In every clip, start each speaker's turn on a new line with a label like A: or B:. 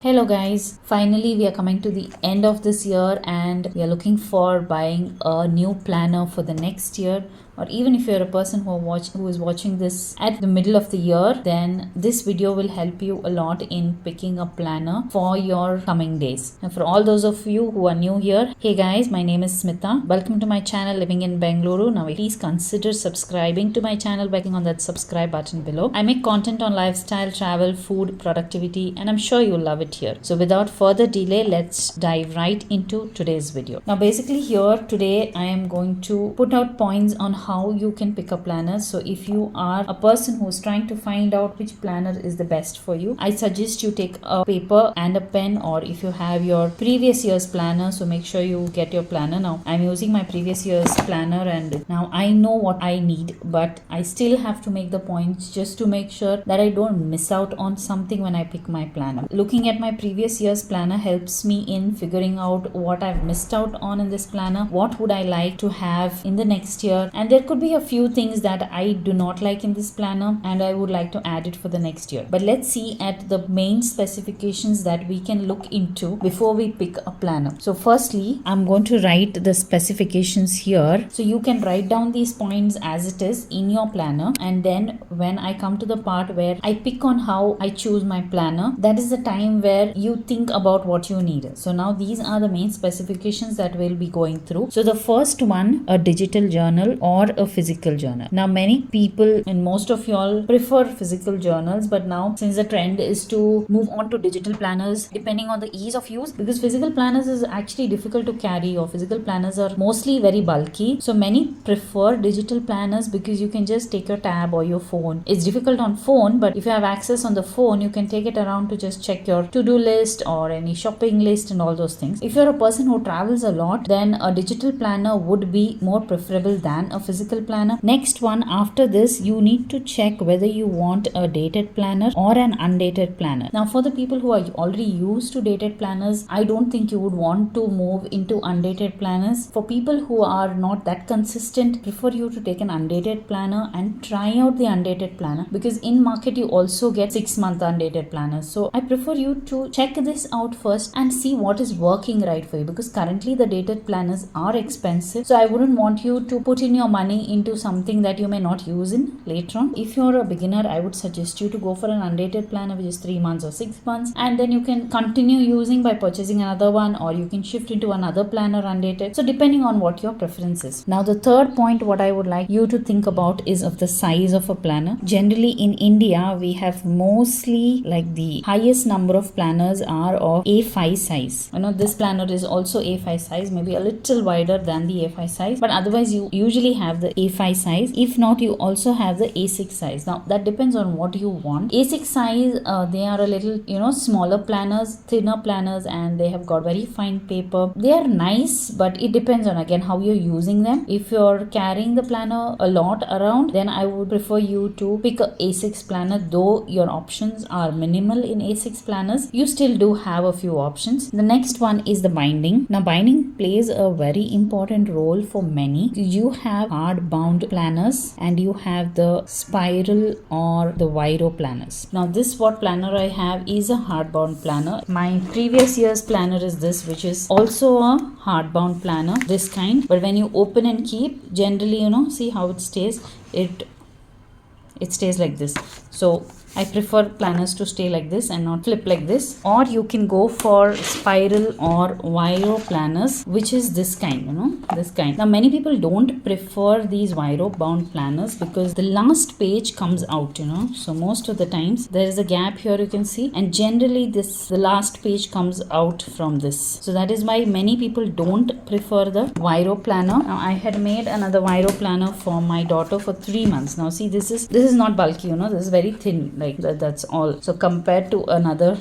A: Hello guys, finally we are coming to the end of this year and we are looking for buying a new planner for the next year, or even if you're a person who is watching this at the middle of the year, then this video will help you a lot in picking a planner for your coming days. And for all those of you who are new here, hey guys, my name is Smita. Welcome to my channel Living in Bengaluru. Now please consider subscribing to my channel by clicking on that subscribe button below. I make content on lifestyle, travel, food, productivity, and I'm sure you'll love it here. So without further delay, let's dive right into today's video. Now basically here today I am going to put out points on how you can pick a planner. So if you are a person who is trying to find out which planner is the best for you, I suggest you take a paper and a pen, or if you have your previous year's planner, so make sure you get your planner. Now I'm using my previous year's planner and now I know what I need, but I still have to make the points just to make sure that I don't miss out on something when I pick my planner. Looking at my previous year's planner helps me in figuring out what I've missed out on in this planner, what would I like to have in the next year, and there could be a few things that I do not like in this planner and I would like to add it for the next year. But let's see at the main specifications that we can look into before we pick a planner. So firstly, I'm going to write the specifications here, so you can write down these points as it is in your planner, and then when I come to the part where I pick on how I choose my planner, that is the time where you think about what you need. So now these are the main specifications that we'll be going through. So the first one, a digital journal or a physical journal. Now many people and most of y'all prefer physical journals, but now since the trend is to move on to digital planners depending on the ease of use, because physical planners is actually difficult to carry, or physical planners are mostly very bulky, so many prefer digital planners because you can just take your tab or your phone. It's difficult on phone, but if you have access on the phone, you can take it around to just check your to-do list or any shopping list and all those things. If you're a person who travels a lot, then a digital planner would be more preferable than a physical planner. Next one, after this, you need to check whether you want a dated planner or an undated planner. Now for the people who are already used to dated planners, I don't think you would want to move into undated planners. For people who are not that consistent, prefer you to take an undated planner and try out the undated planner, because in market you also get 6-month undated planners. So I prefer you to check this out first and see what is working right for you, because currently the dated planners are expensive, so I wouldn't want you to put in your money into something that you may not use in later on. If you're a beginner, I would suggest you to go for an undated planner which is 3 months or 6 months, and then you can continue using by purchasing another one, or you can shift into another planner undated, so depending on what your preference is. Now the third point what I would like you to think about is of the size of a planner. Generally in India we have mostly like the highest number of planners are of A5 size. You know, this planner is also A5 size, maybe a little wider than the A5 size, but otherwise you usually have the A5 size. If not, you also have the A6 size. Now that depends on what you want. A6 size, they are a little smaller planners, thinner planners, and they have got very fine paper. They are nice, but it depends on again how you're using them. If you're carrying the planner a lot around, then I would prefer you to pick a A6 planner. Though your options are minimal in A6 planners, you still do have a few options. The next one is the binding. Now binding plays a very important role for many. You have hard bound planners and you have the spiral or the Viro planners. Now this what planner I have is a hard bound planner. My previous year's planner is this, which is also a hard bound planner, this kind, but when you open and keep, generally see how it stays, it stays like this. So I prefer planners to stay like this and not flip like this. Or you can go for spiral or Viro planners, which is this kind, this kind. Now many people don't prefer these Viro bound planners because the last page comes out, so most of the times there is a gap here, you can see, and generally the last page comes out from this. So that is why many people don't prefer the Viro planner. Now I had made another Viro planner for my daughter for 3 months. Now see, this is not bulky, this is very thin, like that's all. So compared to another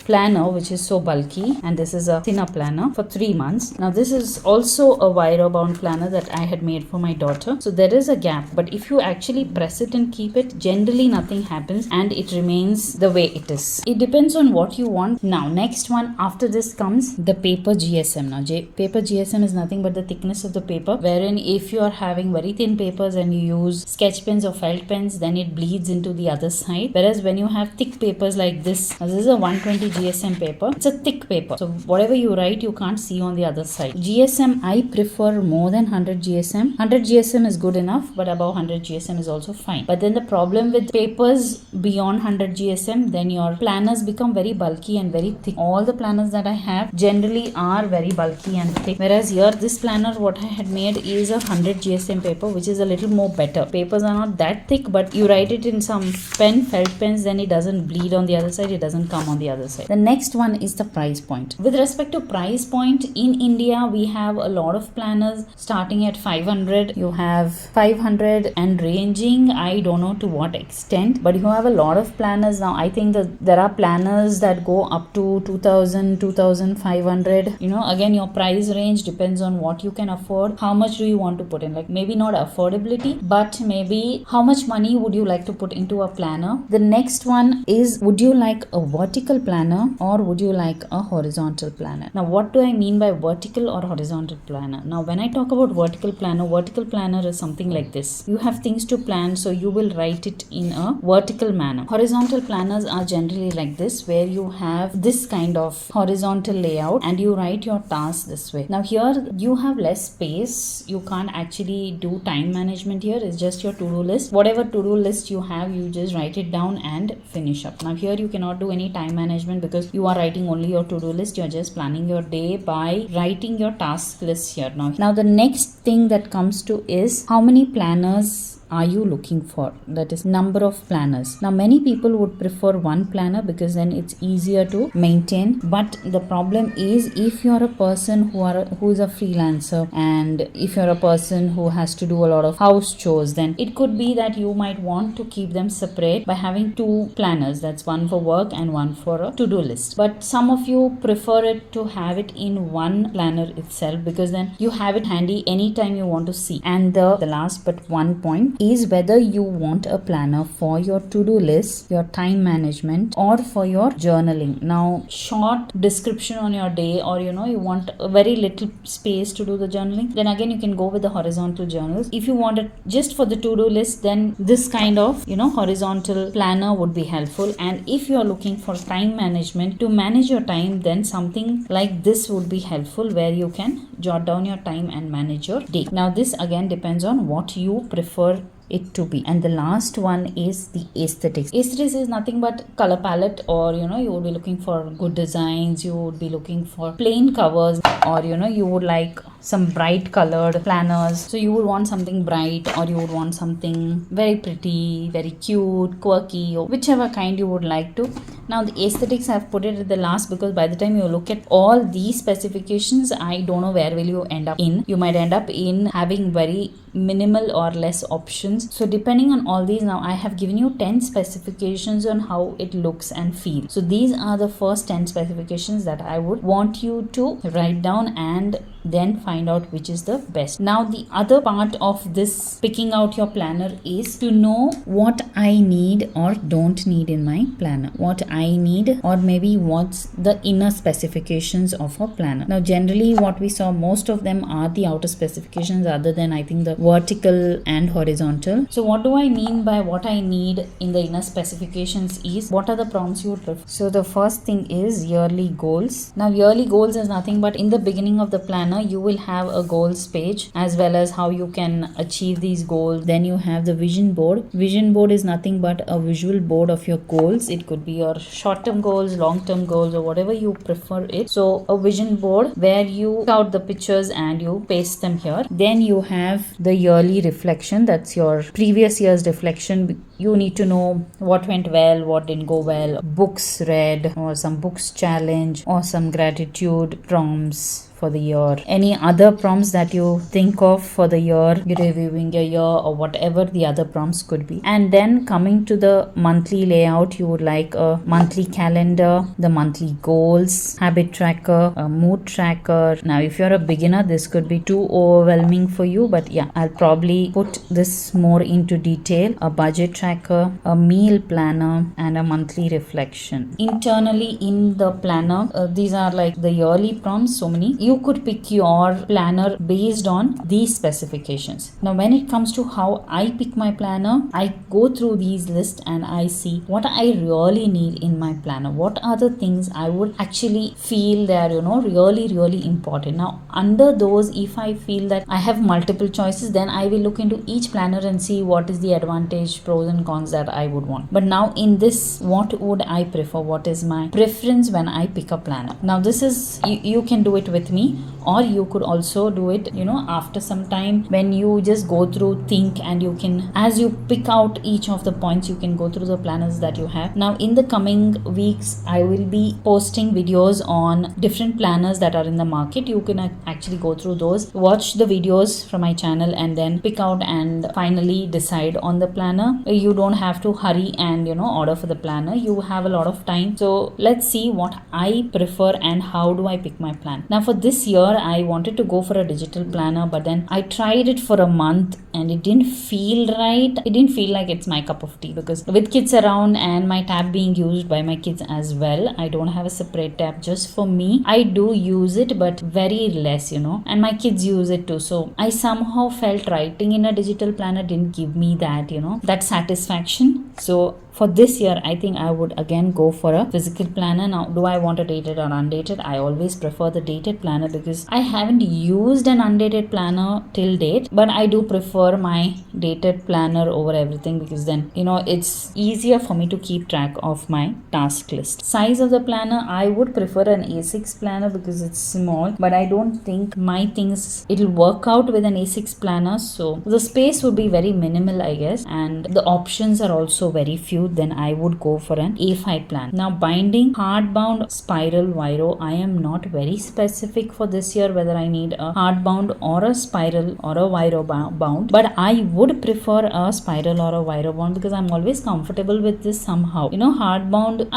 A: planner which is so bulky, and this is a thinner planner for 3 months. Now this is also a wire bound planner that I had made for my daughter, so there is a gap, but if you actually press it and keep it, generally nothing happens and it remains the way it is. It depends on what you want. Now next one after this comes the paper GSM. Now paper GSM is nothing but the thickness of the paper, wherein if you are having very thin papers and you use sketch pens or felt pens, then it bleeds into the other side, whereas when you have thick papers like this, now this is a 120 GSM paper. It's a thick paper. So whatever you write, you can't see on the other side. GSM, I prefer more than 100 GSM. 100 GSM is good enough, but above 100 GSM is also fine. But then the problem with papers beyond 100 GSM, then your planners become very bulky and very thick. All the planners that I have generally are very bulky and thick. Whereas here, this planner, what I had made is a 100 GSM paper, which is a little more better. Papers are not that thick, but you write it in some felt pens, then it doesn't bleed on the other side, it doesn't come on the other side. The next one is the price point. With respect to price point, in India, we have a lot of planners starting at 500. You have 500 and ranging, I don't know to what extent, but you have a lot of planners now. I think that there are planners that go up to 2000, 2500. Again, your price range depends on what you can afford. How much do you want to put in? Like, maybe not affordability, but maybe how much money would you like to put into a planner? The next one is, would you like a vertical planner or would you like a horizontal planner? Now, what do I mean by vertical or horizontal planner? Now, when I talk about vertical planner is something like this. You have things to plan, so you will write it in a vertical manner. Horizontal planners are generally like this, where you have this kind of horizontal layout and you write your tasks this way. Now, here you have less space. You can't actually do time management here. It's just your to-do list. Whatever to-do list you have, you just write it down and finish up. Now, here you cannot do any time management because you are writing only your to-do list. You're just planning your day by writing your task list here. Now the next thing that comes to is, how many planners are you looking for? That is number of planners. Now, many people would prefer one planner because then it's easier to maintain. But the problem is, if you're a person who is a freelancer, and if you're a person who has to do a lot of house chores, then it could be that you might want to keep them separate by having two planners. That's one for work and one for a to-do list. But some of you prefer it to have it in one planner itself, because then you have it handy anytime you want to see. And the last but one point is whether you want a planner for your to-do list, your time management, or for your journaling. Now, short description on your day, or you want a very little space to do the journaling, then again you can go with the horizontal journals. If you want it just for the to-do list, then this kind of horizontal planner would be helpful. And if you are looking for time management to manage your time, then something like this would be helpful, where you can jot down your time and manage your day. Now, this again depends on what you prefer it to be. And the last one is the aesthetics. Aesthetics is nothing but color palette, or you would be looking for good designs, you would be looking for plain covers, or you would like some bright colored planners. So you would want something bright, or you would want something very pretty, very cute, quirky, or whichever kind you would like to. Now, the aesthetics, I've put it at the last because by the time you look at all these specifications, I don't know where will you end up in. You might end up in having very minimal or less options. So depending on all these, now I have given you 10 specifications on how it looks and feels. So these are the first 10 specifications that I would want you to write down and then find out which is the best. Now, the other part of this picking out your planner is to know what I need or don't need in my planner. What I need, or maybe what's the inner specifications of a planner. Now, generally what we saw, most of them are the outer specifications, other than I think the vertical and horizontal. So what do I mean by what I need in the inner specifications is, what are the prompts you would prefer? So the first thing is yearly goals. Now, yearly goals is nothing but in the beginning of the planner, you will have a goals page as well as how you can achieve these goals. Then you have the vision board. Vision board is nothing but a visual board of your goals. It could be your short-term goals, long-term goals, or whatever you prefer it. So a vision board where you pick out the pictures and you paste them here. Then you have the yearly reflection. That's your previous year's reflection. You need to know what went well, what didn't go well, books read, or some books challenge, or some gratitude prompts for the year. Any other prompts that you think of for the year, you're reviewing your year, or whatever the other prompts could be. And then coming to the monthly layout, you would like a monthly calendar, the monthly goals, habit tracker, a mood tracker. Now, if you're a beginner, this could be too overwhelming for you, but yeah, I'll probably put this more into detail. A budget tracker, a meal planner, and a monthly reflection. Internally in the planner, these are like the yearly prompts, so many. you could pick your planner based on these specifications. Now when it comes to how I pick my planner, I go through these lists and I see what I really need in my planner, what are the things I would actually feel they are really important. Now under those, if I feel that I have multiple choices, then I will look into each planner and see what is the advantage, pros and cons that I would want. But now in this, what would I prefer, what is my preference when I pick a planner? Now this is, you can do it with me, or you could also do it after some time, when you just go through, think, and you can, as you pick out each of the points, you can go through the planners that you have. Now in the coming weeks, I will be posting videos on different planners that are in the market. You can actually go through those, watch the videos from my channel, and then pick out and finally decide on the planner. You don't have to hurry and order for the planner. You have a lot of time. So let's see what I prefer and how do I pick my plan. Now for this year, I wanted to go for a digital planner, but then I tried it for a month and it didn't feel right. It didn't feel like it's my cup of tea, because with kids around and my tab being used by my kids as well, I don't have a separate tab just for me. I do use it, but very less, and my kids use it too. So I somehow felt writing in a digital planner didn't give me that, that satisfaction. So for this year, I think I would again go for a physical planner. Now, do I want a dated or undated? I always prefer the dated planner because I haven't used an undated planner till date, but I do prefer my dated planner over everything, because then, it's easier for me to keep track of my task list. Size of the planner, I would prefer an A6 planner because it's small, but I don't think my things, it'll work out with an A6 planner. So the space would be very minimal, I guess, and the options are also very few. Then I would go for an A5 plan. Now binding, hardbound, spiral, viro, I am not very specific for this year whether I need a hardbound or a spiral or a viro bound, but I would prefer a spiral or a viro bound because I'm always comfortable with this somehow. Hardbound,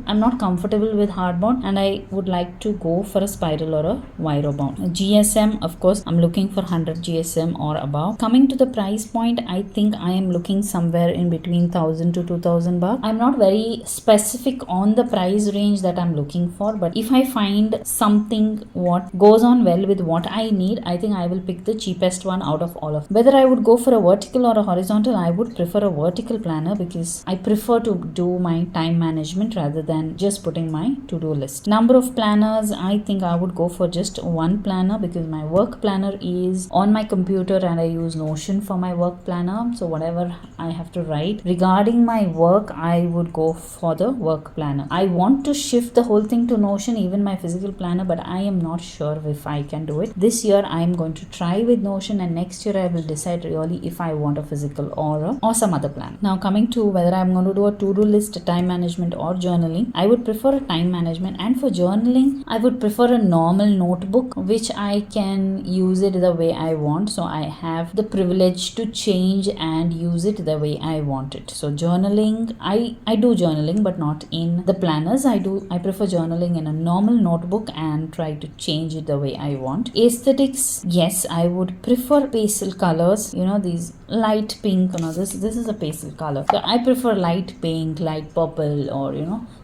A: I'm not comfortable with hardbound, and I would like to go for a spiral or a viro bound. GSM, of course, I'm looking for 100 GSM or above. Coming to the price point, I think I am looking somewhere in between 1000 to 2000 baht. I'm not very specific on the price range that I'm looking for, but if I find something what goes on well with what I need, I think I will pick the cheapest one out of all of them. Whether I would go for a vertical or a horizontal, I would prefer a vertical planner because I prefer to do my time management rather than just putting my to-do list. Number of planners, I think I would go for just one planner because my work planner is on my computer and I use Notion for my work planner. So whatever I have to write regarding my work, I would go for the work planner. I want to shift the whole thing to Notion, even my physical planner, but I am not sure if I can do it. This year I am going to try with Notion, and next year I will decide really if I want a physical or some other plan. Now coming to whether I'm going to do a to-do list, time management or journaling, I would prefer a time management, and for journaling I would prefer a normal notebook which I can use it the way I want. So I have the privilege to change and use it the way I want it. So journaling, I do journaling but not in the planners. I prefer journaling in a normal notebook and try to change it the way I want. Aesthetics, yes, I would prefer pastel colors, these light pink, this is a pastel color. So I prefer light pink, light purple, or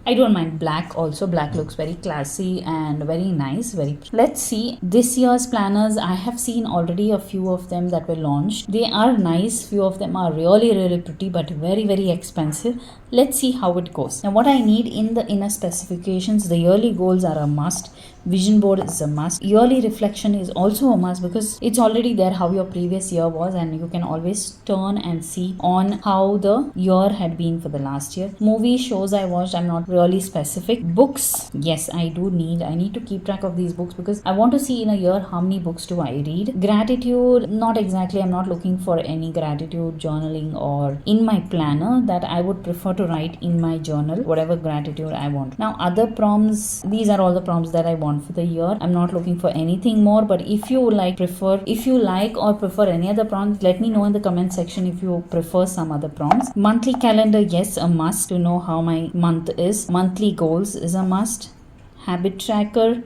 A: I don't mind black also. Black looks very classy and very nice. Let's see this year's planners. I have seen already a few of them that were launched. They are nice. Few of them are really pretty but very expensive. Let's see how it goes. Now what I need in the inner specifications, the yearly goals are a must. Vision board is a must. Yearly reflection is also a must because it's already there how your previous year was, and you can always turn and see on how the year had been for the last year. Movie shows I watched, I'm not really specific. Books, yes, I need to keep track of these books because I want to see in a year how many books do I read. Gratitude, not exactly. I'm not looking for any gratitude journaling or in my planner. That I would prefer to write in my journal whatever gratitude I want. Now other prompts, these are all the prompts that I want for the year. I'm not looking for anything more, but if you like or prefer any other prompts, let me know in the comment section if you prefer some other prompts. Monthly calendar, yes, a must to know how my month is. Monthly goals is a must. Habit tracker,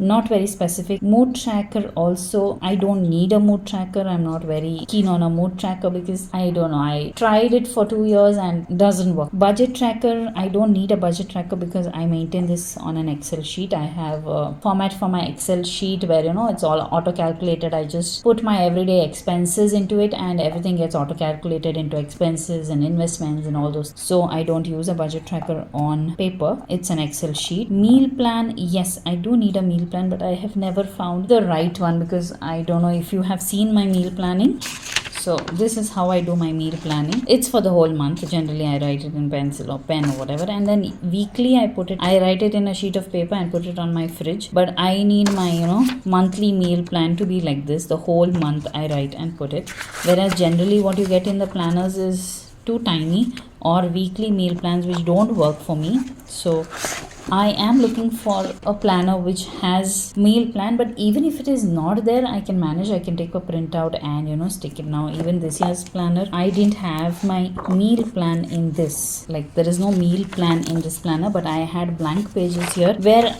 A: not very specific. Mood tracker also, I don't need a mood tracker. I'm not very keen on a mood tracker because I don't know, I tried it for 2 years and doesn't work. Budget tracker, I don't need a budget tracker because I maintain this on an Excel sheet. I have a format for my Excel sheet where it's all auto calculated. I just put my everyday expenses into it and everything gets auto calculated into expenses and investments and all those. So I don't use a budget tracker on paper. It's an Excel sheet. Meal plan, yes, I do need a meal plan, but I have never found the right one because I don't know if you have seen my meal planning. So this is how I do my meal planning. It's for the whole month. Generally I write it in pencil or pen or whatever, and then weekly I write it in a sheet of paper and put it on my fridge. But I need my monthly meal plan to be like this. The whole month I write and put it, whereas generally what you get in the planners is too tiny, or weekly meal plans which don't work for me. So I am looking for a planner which has meal plan, but even if it is not there, I can manage. I can take a printout and stick it. Now even this year's planner, I didn't have my meal plan in this. Like there is no meal plan in this planner, but I had blank pages here where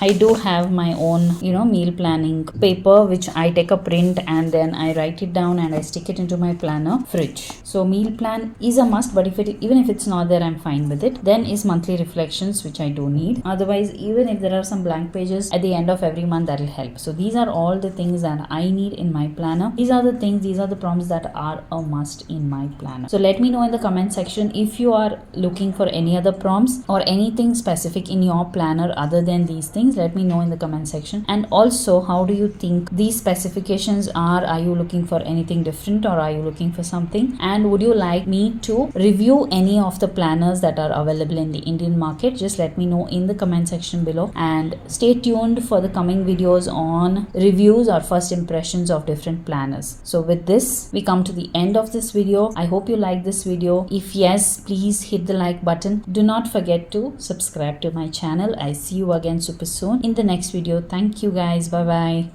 A: I do have my own meal planning paper which I take a print and then I write it down and I stick it into my planner fridge. So meal plan is a must, but even if it's not there, I'm fine with it. Then is monthly reflections, which I do need. Otherwise, even if there are some blank pages at the end of every month, that'll help. So these are all the things that I need in my planner. These are the prompts that are a must in my planner. So let me know in the comment section if you are looking for any other prompts or anything specific in your planner other than these things. Let me know in the comment section. And also, how do you think these specifications are? Are you looking for anything different or are you looking for something? And would you like me to review any of the planners that are available in the Indian market? Just let me know in the comment section below, and stay tuned for the coming videos on reviews or first impressions of different planners. So with this, we come to the end of this video. I hope you like this video. If yes, please hit the like button. Do not forget to subscribe to my channel. I see you again super soon in the next video. Thank you guys. Bye bye.